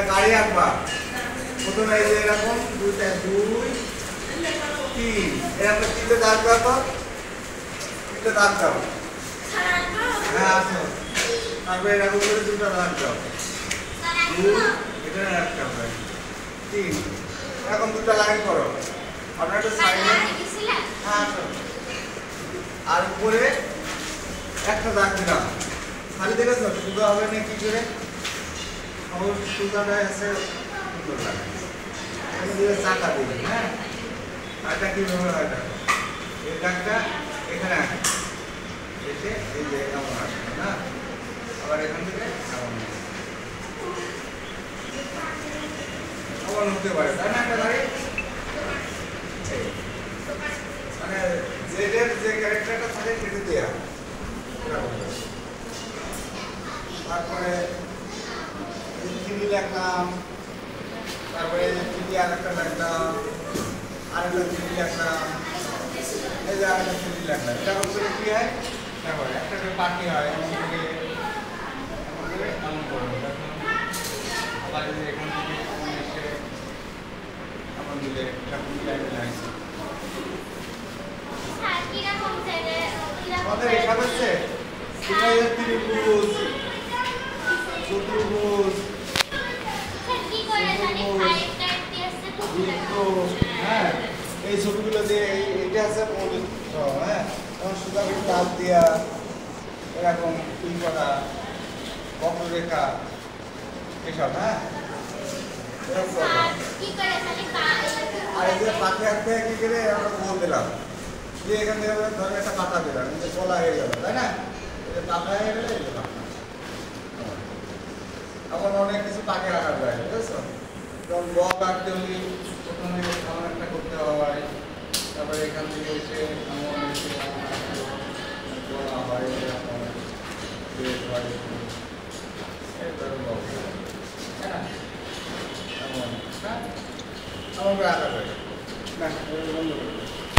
গাড়ি আঁকবা প্রথমে এই যে এরকম দুইটা 2 3 এরকম তিনটে দাগ দাও তো তিনটে দাগ দাও হ্যাঁ আসো তারপরে এরকম করে দুটো দাগ দাও 2 এটা একটা হবে 3 এরকম দুটো লাইন করো আপনারা একটু সাইডে হ্যাঁ আসো আর উপরে একটা দাগ দিলাম খালি দেখেছো সুন্দর হবে না কি করে আমার সুন্দরটা আছে সুন্দর লাগে আমি দিয়ে চাকা দিই হ্যাঁ এটা কিভাবে হয় দেখো এই দাগটা এখানে আসে এসে এই যে এমন আসবে না আবার এখান থেকে এমন হতে পারে তাই না একটা গাড়ি মানে জেডের যে ক্যারেক্টারটা থাকে সেটা দেয়া তারপরে চিনি লিখলাম তারপরে চিনি আরেকটা লিখলাম আরেকটা চিনি লিখলাম এই যে আরেকটা চিনি লিখলাম এটা করে কি হয় দেখো একটা করে পাটি হয় এমন করে এমন করে আবার এখান থেকে এসে এমন দিলে একটা লাইন লাগছে আমাদের এসব হচ্ছে ত্রিভুজ চতুর্ভুজ হ্যাঁ এই ছবিগুলো দিয়ে এইটা আছে হ্যাঁ তখন সুন্দর করে দাগ দিয়া এরকম ই করা বক্ররেখা এসব হ্যাঁ আর এই যে পাখি আঁকতে কি করে আমরা গোল দিলাম দিয়ে এখান থেকে ধরে একটা পাতা দিলাম যে গলা হয়ে গেল তাই না পাতা হয়ে গেলে এখন অনেক কিছু পাখি আঁকা যায় বুঝেছো যেমন বক আঁকতে হলে প্রথমে এমন একটা করতে হয় তারপরে এখান থেকে এসে এমন এসে গলা হয় এরকম বেশ হয় এমন করে আঁকা যায় না বন্ধ করে